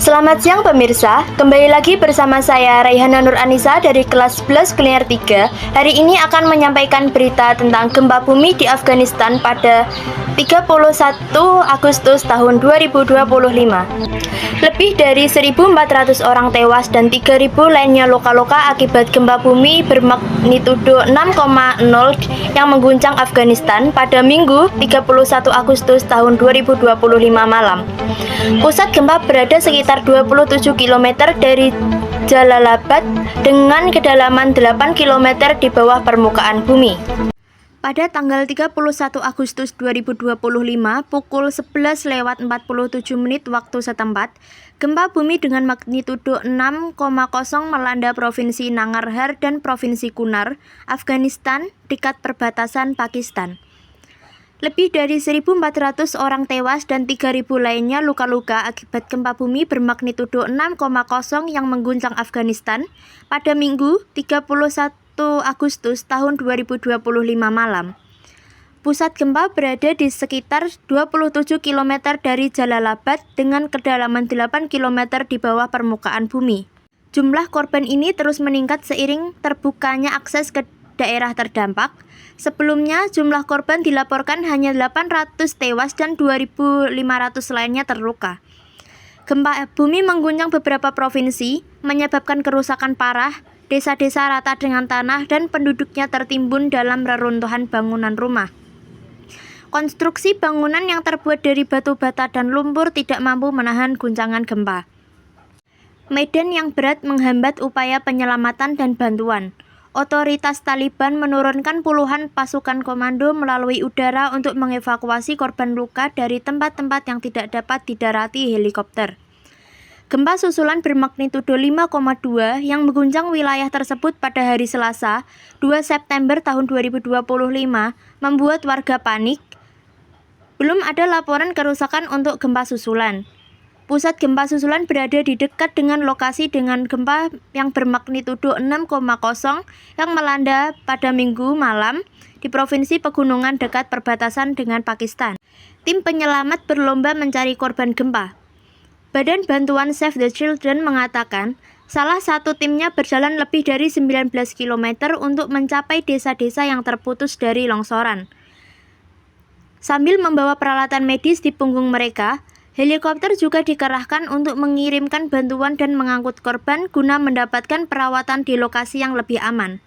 Selamat siang pemirsa, kembali lagi bersama saya Raihana Nur Anissa dari kelas 11 Kuliner 3. Hari ini akan menyampaikan berita tentang gempa bumi di Afghanistan pada 31 Agustus tahun 2025. Lebih dari 1.400 orang tewas dan 3.000 lainnya luka-luka akibat gempa bumi bermagnitudo 6,0 yang mengguncang Afghanistan pada Minggu 31 Agustus tahun 2025 malam. Pusat gempa berada sekitar 27 km dari Jalalabad dengan kedalaman 8 km di bawah permukaan bumi. Pada tanggal 31 Agustus 2025 pukul 11.47 waktu setempat, gempa bumi dengan magnitudo 6,0 melanda Provinsi Nangarhar dan Provinsi Kunar, Afghanistan, dekat perbatasan Pakistan. Lebih dari 1.400 orang tewas dan 3.000 lainnya luka-luka akibat gempa bumi bermagnitudo 6,0 yang mengguncang Afghanistan pada Minggu 31 Agustus tahun 2025 malam. Pusat gempa berada di sekitar 27 km dari Jalalabad dengan kedalaman 8 km di bawah permukaan bumi. Jumlah korban ini terus meningkat seiring terbukanya akses ke daerah terdampak. Sebelumnya, jumlah korban dilaporkan hanya 800 tewas dan 2.500 lainnya terluka. Gempa bumi mengguncang beberapa provinsi, menyebabkan kerusakan parah, desa-desa rata dengan tanah, dan penduduknya tertimbun dalam reruntuhan bangunan rumah. Konstruksi bangunan yang terbuat dari batu bata dan lumpur tidak mampu menahan guncangan gempa. Medan yang berat menghambat upaya penyelamatan dan bantuan. Otoritas Taliban menurunkan puluhan pasukan komando melalui udara untuk mengevakuasi korban luka dari tempat-tempat yang tidak dapat didarati helikopter. Gempa susulan bermagnitudo 5,2 yang mengguncang wilayah tersebut pada hari Selasa, 2 September tahun 2025, membuat warga panik. Belum ada laporan kerusakan untuk gempa susulan. Pusat gempa susulan berada di dekat dengan lokasi dengan gempa yang bermagnitudo 6,0 yang melanda pada Minggu malam di Provinsi Pegunungan dekat perbatasan dengan Pakistan. Tim penyelamat berlomba mencari korban gempa. Badan Bantuan Save the Children mengatakan, salah satu timnya berjalan lebih dari 19 km untuk mencapai desa-desa yang terputus dari longsoran. Sambil membawa peralatan medis di punggung mereka, helikopter juga dikerahkan untuk mengirimkan bantuan dan mengangkut korban guna mendapatkan perawatan di lokasi yang lebih aman.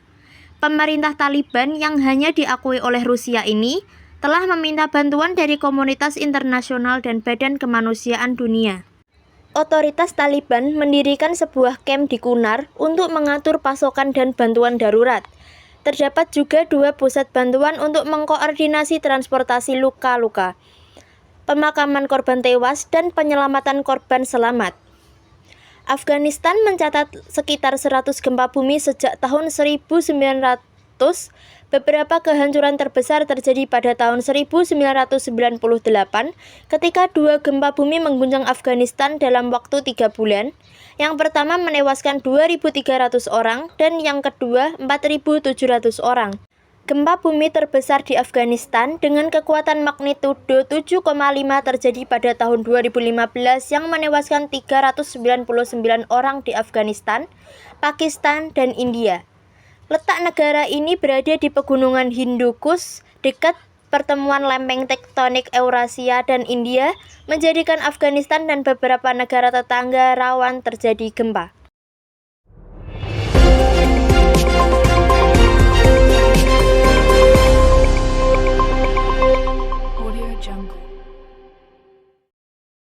Pemerintah Taliban yang hanya diakui oleh Rusia ini telah meminta bantuan dari komunitas internasional dan badan kemanusiaan dunia. Otoritas Taliban mendirikan sebuah kamp di Kunar untuk mengatur pasokan dan bantuan darurat. Terdapat juga 2 pusat bantuan untuk mengkoordinasi transportasi luka-luka, pemakaman korban tewas, dan penyelamatan korban selamat. Afghanistan mencatat sekitar 100 gempa bumi sejak tahun 1900. Beberapa kehancuran terbesar terjadi pada tahun 1998 ketika 2 gempa bumi mengguncang Afghanistan dalam waktu 3 bulan. Yang pertama menewaskan 2.300 orang dan yang kedua 4.700 orang. Gempa bumi terbesar di Afghanistan dengan kekuatan magnitudo 7,5 terjadi pada tahun 2015 yang menewaskan 399 orang di Afghanistan, Pakistan, dan India. Letak negara ini berada di pegunungan Hindu Kush, dekat pertemuan lempeng tektonik Eurasia dan India, menjadikan Afghanistan dan beberapa negara tetangga rawan terjadi gempa.